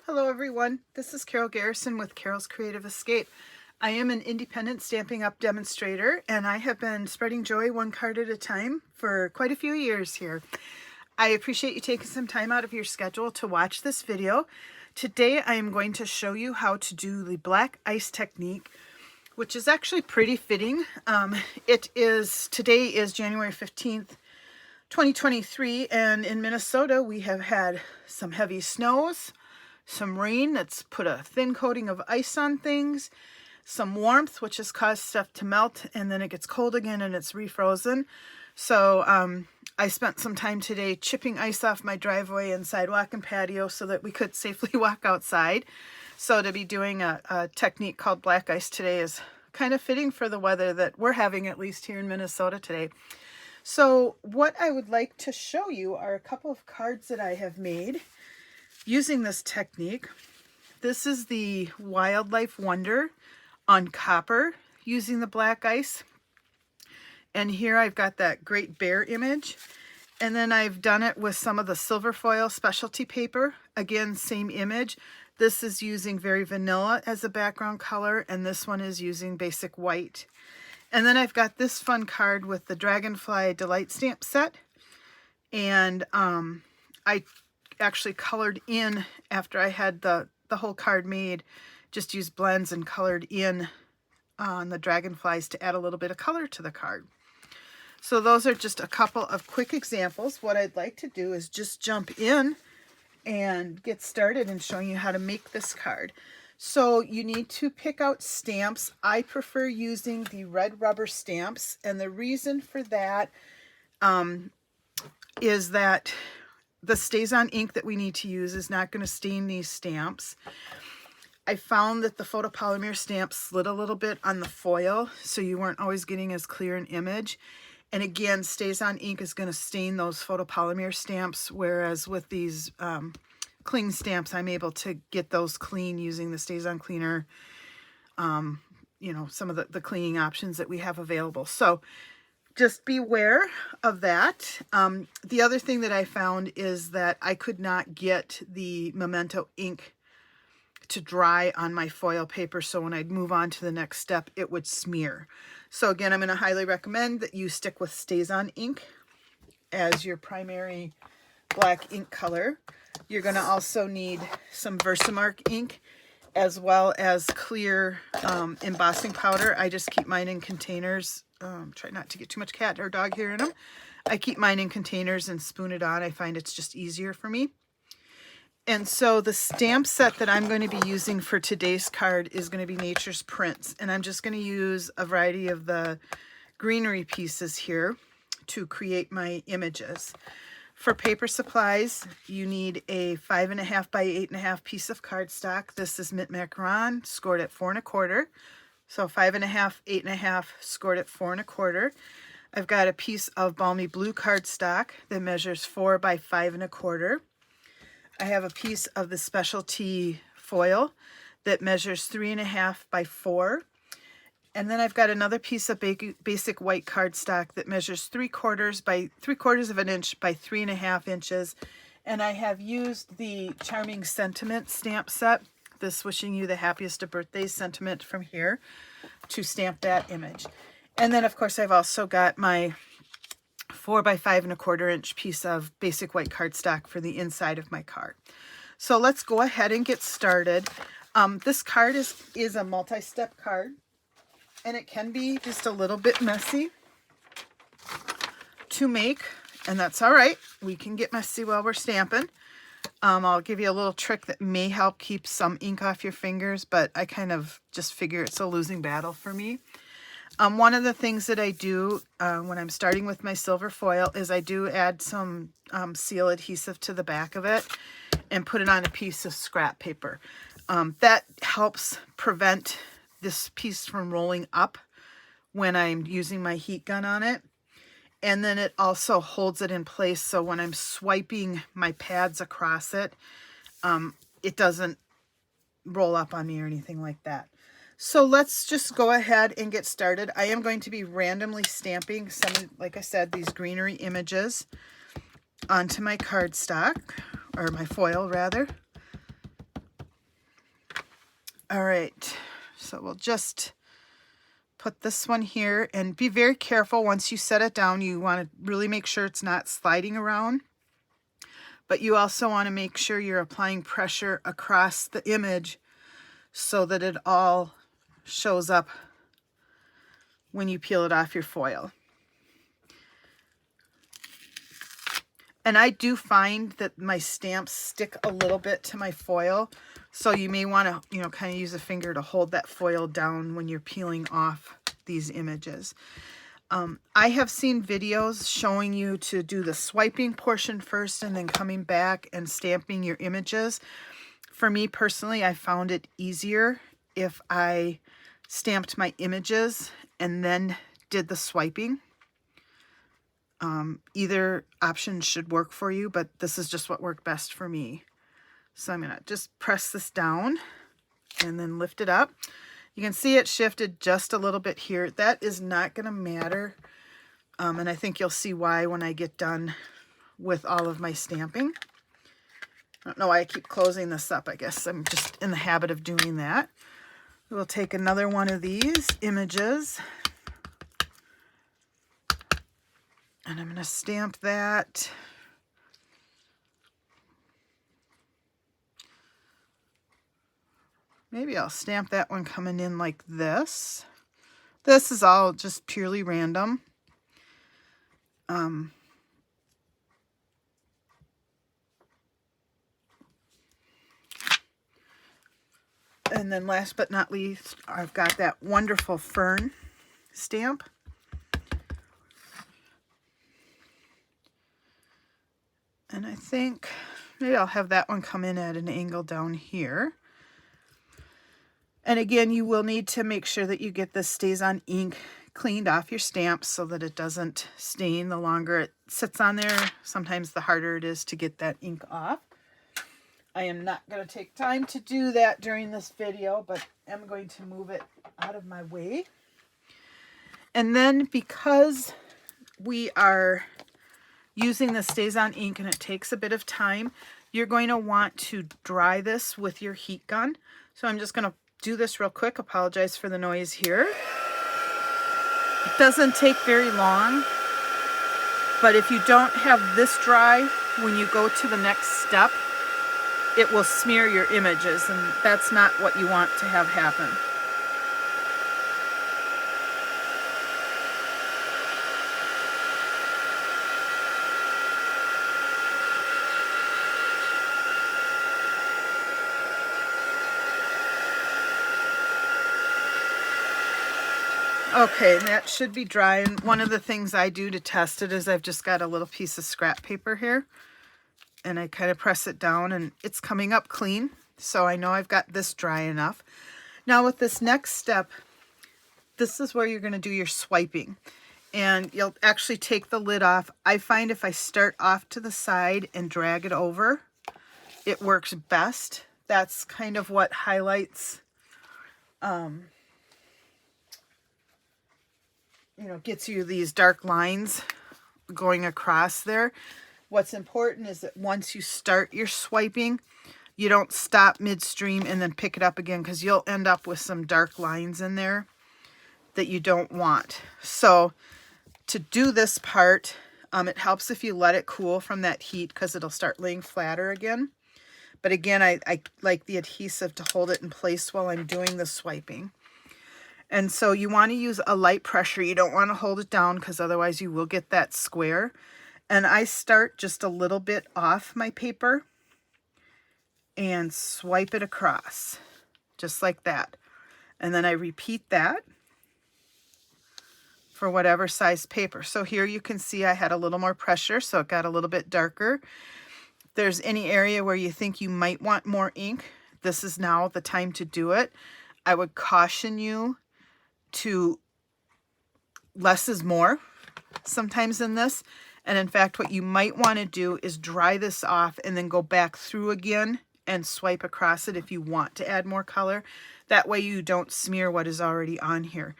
Hello everyone, this is Carol Garrison with Carol's Creative Escape. I am an independent Stampin' Up! Demonstrator, and I have been spreading joy one card at a time for quite a few years here. I appreciate you taking some time out of your schedule to watch this video. Today I am going to show you how to do the black ice technique, which is actually pretty fitting. Today is January 15th, 2023, and in Minnesota we have had some heavy snows, some rain that's put a thin coating of ice on things, some warmth which has caused stuff to melt, and then it gets cold again and it's refrozen. So I spent some time today chipping ice off my driveway and sidewalk and patio so that we could safely walk outside. So to be doing a technique called black ice today is kind of fitting for the weather that we're having, at least here in Minnesota today. So what I would like to show you are a couple of cards that I have made using this technique. This is the Wildlife Wonder on copper using the black ice. And here I've got that great bear image. And then I've done it with some of the silver foil specialty paper. Again, same image. This is using very vanilla as a background color, and this one is using basic white. And then I've got this fun card with the Dragonfly Delight Stamp set. And I actually colored in after I had the whole card made, just used blends and colored in on the dragonflies to add a little bit of color to the card. So those are just a couple of quick examples. What I'd like to do is just jump in and get started in showing you how to make this card. So you need to pick out stamps. I prefer using the red rubber stamps, and the reason for that is that the StazOn ink that we need to use is not going to stain these stamps. I found that the photopolymer stamps slid a little bit on the foil, so you weren't always getting as clear an image. And again, StazOn ink is going to stain those photopolymer stamps, whereas with these cling stamps, I'm able to get those clean using the StazOn cleaner, you know, some of the cleaning options that we have available. So just beware of that. The other thing that I found is that I could not get the Memento ink to dry on my foil paper, so when I'd move on to the next step, it would smear. So again, I'm going to highly recommend that you stick with StazOn ink as your primary black ink color. You're going to also need some Versamark ink as well as clear embossing powder. I just keep mine in containers. Try not to get too much cat or dog hair in them. I keep mine in containers and spoon it on. I find it's just easier for me. And so the stamp set that I'm going to be using for today's card is going to be Nature's Prints. And I'm just going to use a variety of the greenery pieces here to create my images. For paper supplies, you need a 5.5 by 8.5 piece of cardstock. This is Mint Macaron, scored at 4 1/4. So 5.5, 8.5, scored at 4 1/4. I've got a piece of Balmy Blue cardstock that measures 4 by 5 1/4. I have a piece of the specialty foil that measures 3.5 by 4. And then I've got another piece of basic white cardstock that measures 3/4 of an inch by 3.5 inches. And I have used the Charming Sentiment stamp set, this Wishing You the Happiest of Birthdays sentiment from here, to stamp that image. And then of course I've also got my 4 by 5 1/4 inch piece of basic white cardstock for the inside of my card. So let's go ahead and get started. This card is a multi-step card, and it can be just a little bit messy to make, and that's all right. We can get messy while we're stamping. I'll give you a little trick that may help keep some ink off your fingers, but I kind of just figure it's a losing battle for me. One of the things that I do when I'm starting with my silver foil is I do add some seal adhesive to the back of it and put it on a piece of scrap paper. That helps prevent this piece from rolling up when I'm using my heat gun on it. And then it also holds it in place, so when I'm swiping my pads across it, it doesn't roll up on me or anything like that. So let's just go ahead and get started. I am going to be randomly stamping some, like I said, these greenery images onto my cardstock, or my foil rather. All right, so we'll just put this one here and be very careful once you set it down. You want to really make sure it's not sliding around, but you also want to make sure you're applying pressure across the image so that it all shows up when you peel it off your foil. And I do find that my stamps stick a little bit to my foil, so you may want to, you know, kind of use a finger to hold that foil down when you're peeling off these images. I have seen videos showing you to do the swiping portion first and then coming back and stamping your images. For me personally, I found it easier if I stamped my images and then did the swiping. Either option should work for you, but this is just what worked best for me. So I'm gonna just press this down and then lift it up. You can see it shifted just a little bit here. That is not gonna matter. And I think you'll see why when I get done with all of my stamping. I don't know why I keep closing this up. I guess I'm just in the habit of doing that. We'll take another one of these images. And I'm going to stamp that. Maybe I'll stamp that one coming in like this. This is all just purely random. And then last but not least, I've got that wonderful fern stamp. And I think maybe I'll have that one come in at an angle down here. And again, you will need to make sure that you get the StazOn ink cleaned off your stamp so that it doesn't stain. The longer it sits on there, sometimes the harder it is to get that ink off. I am not going to take time to do that during this video, but I'm going to move it out of my way. And then because we are using the StazOn ink and it takes a bit of time, you're going to want to dry this with your heat gun. So I'm just going to do this real quick. Apologize for the noise here. It doesn't take very long, but if you don't have this dry, when you go to the next step, it will smear your images, and that's not what you want to have happen. Okay, that should be dry. And one of the things I do to test it is I've just got a little piece of scrap paper here, and I kind of press it down and it's coming up clean. So I know I've got this dry enough. Now with this next step, this is where you're going to do your swiping, and you'll actually take the lid off. I find if I start off to the side and drag it over, it works best. That's kind of what highlights, you know, gets you these dark lines going across there. What's important is that once you start your swiping, you don't stop midstream and then pick it up again, because you'll end up with some dark lines in there that you don't want. So to do this part, it helps if you let it cool from that heat, because it'll start laying flatter again. But again, I like the adhesive to hold it in place while I'm doing the swiping. And so you want to use a light pressure. You don't want to hold it down, because otherwise you will get that square. And I start just a little bit off my paper and swipe it across, just like that. And then I repeat that for whatever size paper. So here you can see I had a little more pressure, so it got a little bit darker. If there's any area where you think you might want more ink, this is now the time to do it. I would caution you to less is more sometimes in this. And in fact, what you might want to do is dry this off and then go back through again and swipe across it if you want to add more color. That way you don't smear what is already on here.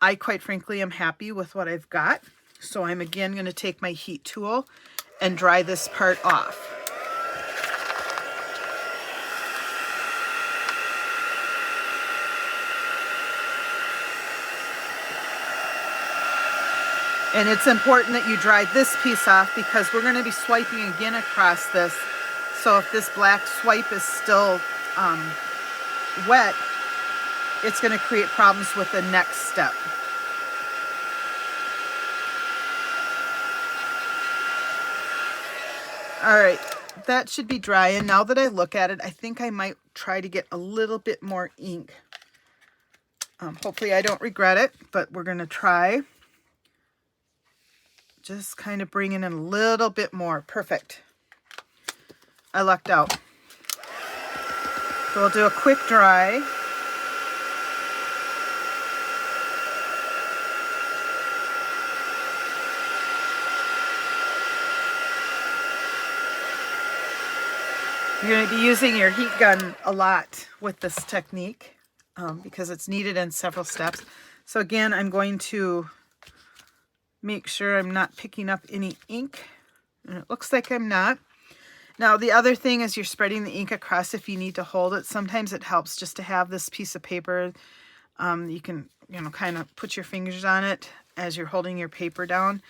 I quite frankly am happy with what I've got. So I'm again going to take my heat tool and dry this part off. And it's important that you dry this piece off because we're going to be swiping again across this. So if this black swipe is still wet, it's going to create problems with the next step. All right, that should be dry. And now that I look at it, I think I might try to get a little bit more ink. Hopefully I don't regret it, but we're going to try. Just kind of bring in a little bit more. Perfect. I lucked out. So we'll do a quick dry. You're going to be using your heat gun a lot with this technique because it's needed in several steps. So again, I'm going to make sure I'm not picking up any ink. And it looks like I'm not. Now, the other thing is you're spreading the ink across if you need to hold it. Sometimes it helps just to have this piece of paper. You can, kind of put your fingers on it as you're holding your paper down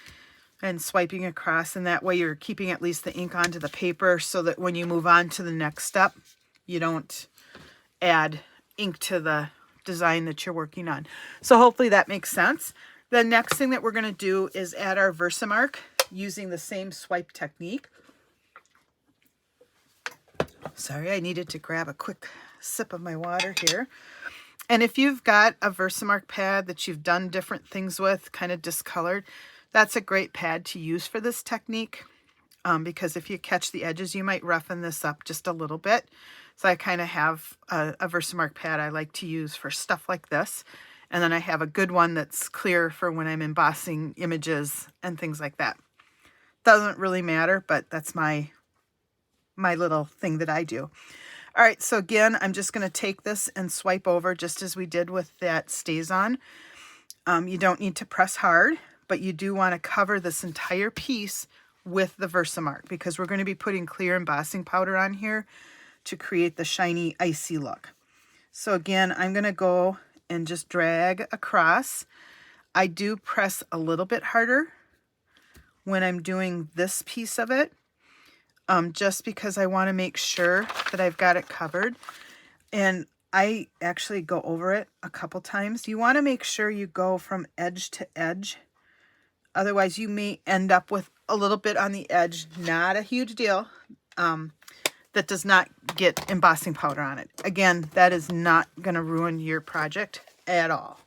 and swiping across. And that way you're keeping at least the ink onto the paper so that when you move on to the next step, you don't add ink to the design that you're working on. So hopefully that makes sense. The next thing that we're going to do is add our Versamark using the same swipe technique. Sorry, I needed to grab a quick sip of my water here. And if you've got a Versamark pad that you've done different things with, kind of discolored, that's a great pad to use for this technique because if you catch the edges, you might roughen this up just a little bit. So I kind of have a Versamark pad I like to use for stuff like this. And then I have a good one that's clear for when I'm embossing images and things like that. Doesn't really matter, but that's my little thing that I do. All right, so again, I'm just going to take this and swipe over just as we did with that StazOn. You don't need to press hard, but you do want to cover this entire piece with the Versamark because we're going to be putting clear embossing powder on here to create the shiny, icy look. So again, I'm going to go and just drag across. I do press a little bit harder when I'm doing this piece of it, just because I want to make sure that I've got it covered. And I actually go over it a couple times. You want to make sure you go from edge to edge. Otherwise, you may end up with a little bit on the edge. Not a huge deal. That does not get embossing powder on it. Again, that is not going to ruin your project at all.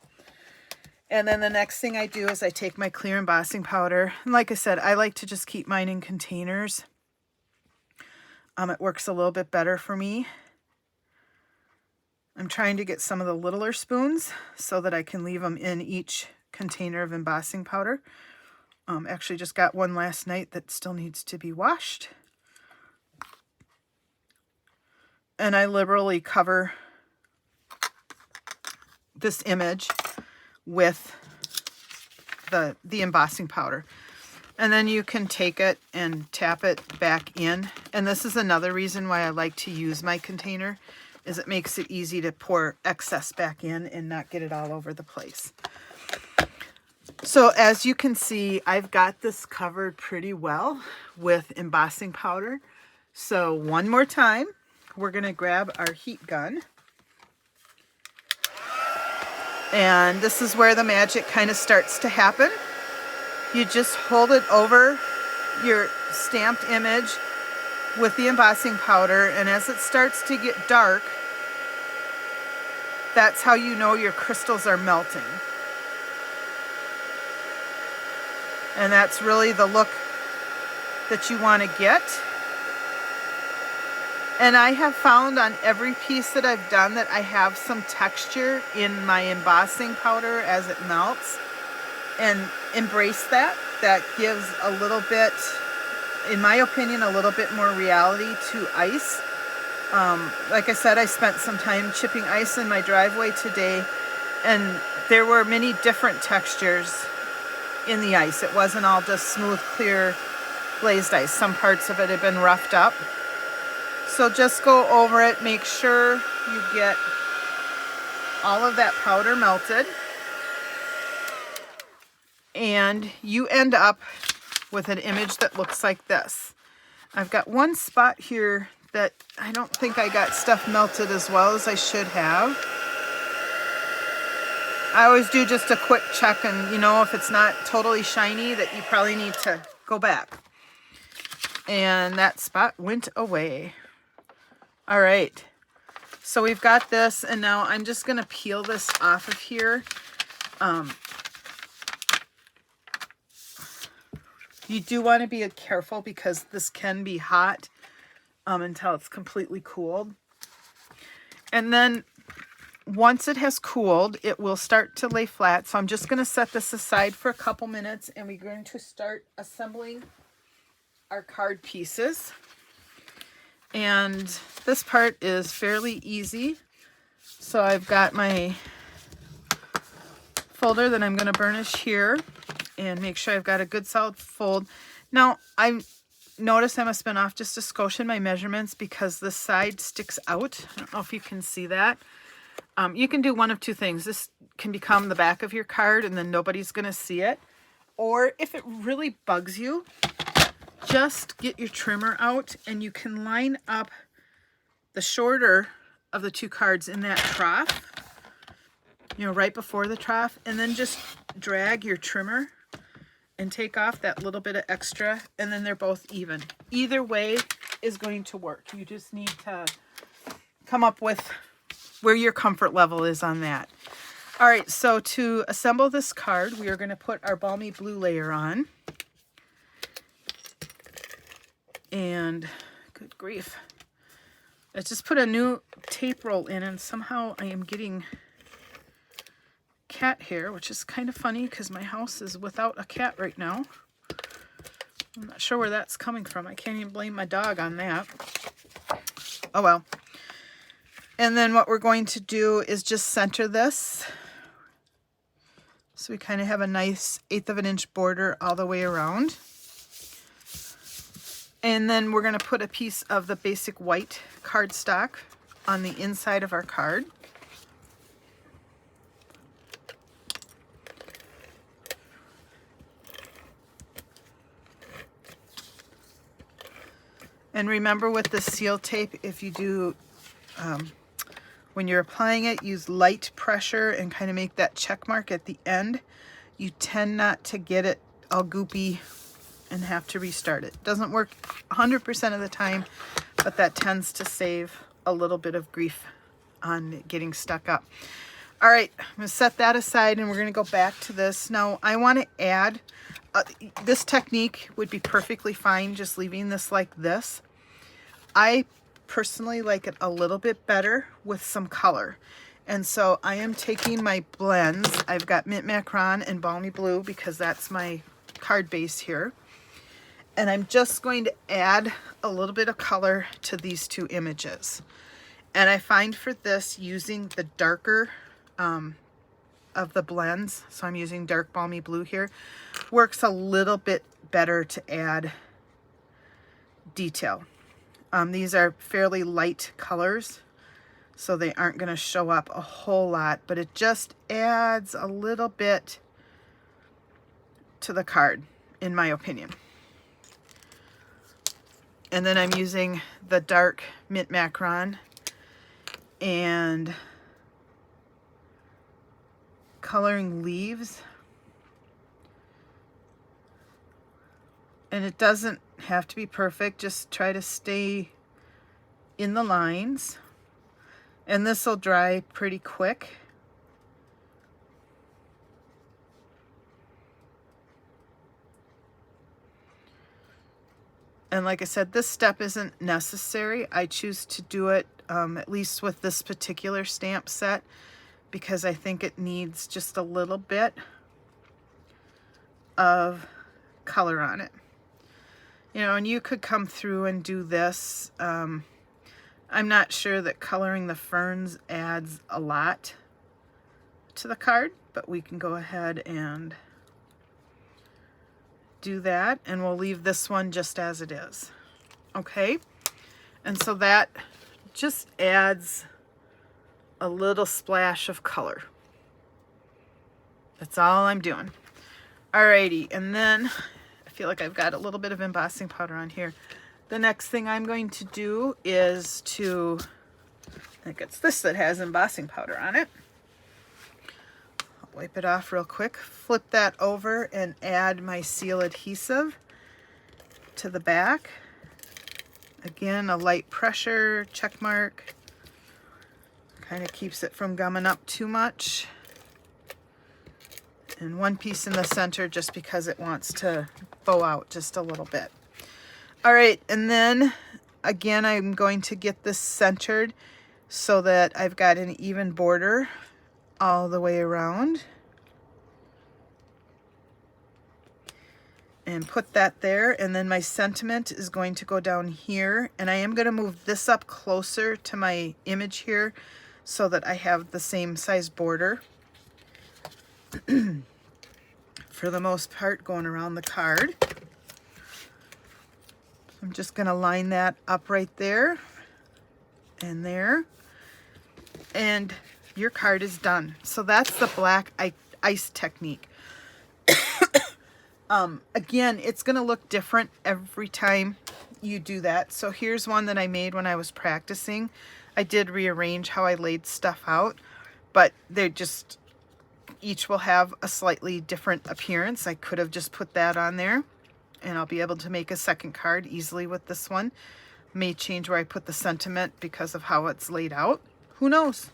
And then the next thing I do is I take my clear embossing powder. And like I said, I like to just keep mine in containers. It works a little bit better for me. I'm trying to get some of the littler spoons so that I can leave them in each container of embossing powder. Actually just got one last night that still needs to be washed. And I liberally cover this image with the embossing powder. And then you can take it and tap it back in. And this is another reason why I like to use my container, is it makes it easy to pour excess back in and not get it all over the place. So as you can see, I've got this covered pretty well with embossing powder. So one more time, we're going to grab our heat gun. And this is where the magic kind of starts to happen. You just hold it over your stamped image with the embossing powder, and as it starts to get dark, that's how you know your crystals are melting. And that's really the look that you want to get. And I have found on every piece that I've done that I have some texture in my embossing powder as it melts. And embrace that. That gives a little bit, in my opinion, a little bit more reality to ice. Like I said, I spent some time chipping ice in my driveway today, and there were many different textures in the ice. It wasn't all just smooth, clear, glazed ice. Some parts of it had been roughed up. So just go over it, make sure you get all of that powder melted. and you end up with an image that looks like this. I've got one spot here that I don't think I got stuff melted as well as I should have. I always do just a quick check, and you know, if it's not totally shiny, that you probably need to go back. And that spot went away. All right, so we've got this, and now I'm just gonna peel this off of here. You do want to be careful because this can be hot until it's completely cooled. And then once it has cooled, it will start to lay flat. So I'm just going to set this aside for a couple minutes, and we're going to start assembling our card pieces. And this part is fairly easy. So I've got my folder that I'm going to burnish here and make sure I've got a good solid fold. Now, I notice I must have been off just a skosh in my measurements because this side sticks out. I don't know if you can see that. You can do one of two things. This can become the back of your card and then nobody's going to see it. Or if it really bugs you, just get your trimmer out and you can line up the shorter of the two cards in that trough, you know, right before the trough, and then just drag your trimmer and take off that little bit of extra, and then they're both even. Either way is going to work. You just need to come up with where your comfort level is on that. All right, so to assemble this card, we are going to put our balmy blue layer on. And good grief, I just put a new tape roll in, and somehow I am getting cat hair, which is kind of funny because my house is without a cat right now. I'm not sure where that's coming from. I can't even blame my dog on that. Oh well. And then what we're going to do is just center this. So we kind of have a nice 1/8 of an inch border all the way around. And then we're going to put a piece of the basic white cardstock on the inside of our card. And remember with the seal tape, if you do, when you're applying it, use light pressure and kind of make that check mark at the end. You tend not to get it all goopy and have to restart it. Doesn't work 100% of the time, but that tends to save a little bit of grief on getting stuck up. All right, I'm going to set that aside and we're going to go back to this. Now I want to add, this technique would be perfectly fine just leaving this like this. I personally like it a little bit better with some color. And so I am taking my blends. I've got Mint Macron and Balmy Blue because that's my card base here. And I'm just going to add a little bit of color to these two images. And I find for this, using the darker of the blends, so I'm using dark Balmy Blue here, works a little bit better to add detail. These are fairly light colors, so they aren't going to show up a whole lot, but it just adds a little bit to the card, in my opinion. And then I'm using the dark Mint Macron and coloring leaves. And it doesn't have to be perfect, just try to stay in the lines. And this will dry pretty quick. And like I said, this step isn't necessary. I choose to do it, at least with this particular stamp set, because I think it needs just a little bit of color on it. You know, and you could come through and do this. I'm not sure that coloring the ferns adds a lot to the card, but we can go ahead and do that, and we'll leave this one just as it is. Okay, and so that just adds a little splash of color. That's all I'm doing. Alrighty, and then I feel like I've got a little bit of embossing powder on here. The next thing I'm going to do is to, I think it's this that has embossing powder on it. I'll wipe it off real quick, flip that over and add my seal adhesive to the back. Again, a light pressure, check mark. Kind of keeps it from gumming up too much. And one piece in the center just because it wants to bow out just a little bit. All right, and then again, I'm going to get this centered so that I've got an even border all the way around. And put that there, and then my sentiment is going to go down here, and I am going to move this up closer to my image here so that I have the same size border. For the most part, going around the card. I'm just going to line that up right there and there, and your card is done. So that's the black ice technique. Again, it's going to look different every time you do that. So here's one that I made when I was practicing. I did rearrange how I laid stuff out, but they're just, each will have a slightly different appearance. I could have just put that on there, and I'll be able to make a second card easily with this one. May change where I put the sentiment because of how it's laid out. Who knows?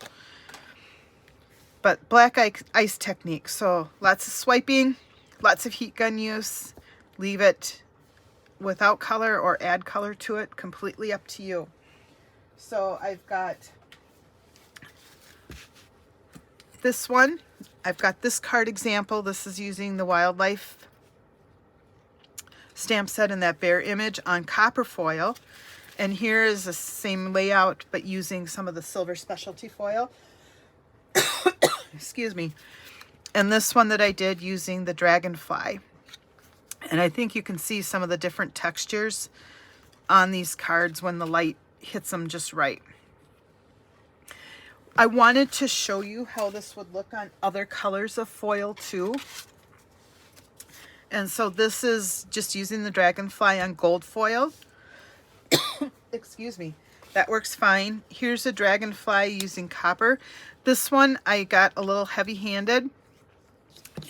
But black ice technique. So lots of swiping, lots of heat gun use. Leave it without color or add color to it. Completely up to you. So I've got this one. I've got this card example. This is using the wildlife stamp set and that bear image on copper foil. And here is the same layout, but using some of the silver specialty foil. Excuse me. And this one that I did using the dragonfly. And I think you can see some of the different textures on these cards when the light hits them just right. I wanted to show you how this would look on other colors of foil too. And so this is just using the dragonfly on gold foil. Excuse me. That works fine. Here's a dragonfly using copper. This one I got a little heavy-handed.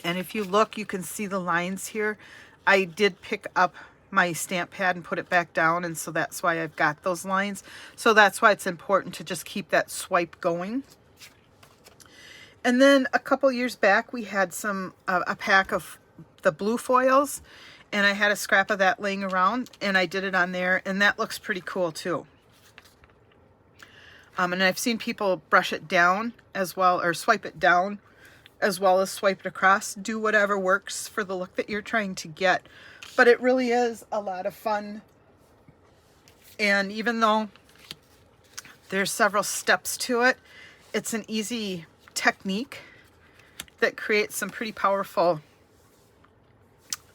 And if you look, you can see the lines here. I did pick up my stamp pad and put it back down, and so that's why I've got those lines. So that's why it's important to just keep that swipe going. And then a couple years back, we had a pack of the blue foils, and I had a scrap of that laying around, and I did it on there, and that looks pretty cool too. And I've seen people brush it down as well, or swipe it down as well as swipe it across. Do whatever works for the look that you're trying to get. But it really is a lot of fun. And even though there's several steps to it, it's an easy technique that creates some pretty powerful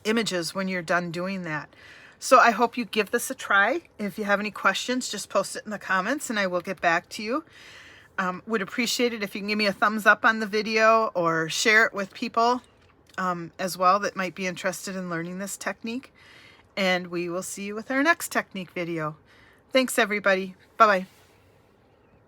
images when you're done doing that. So I hope you give this a try. If you have any questions, just post it in the comments and I will get back to you. Would appreciate it if you can give me a thumbs up on the video or share it with people as well that might be interested in learning this technique. And we will see you with our next technique video. Thanks everybody. Bye-bye.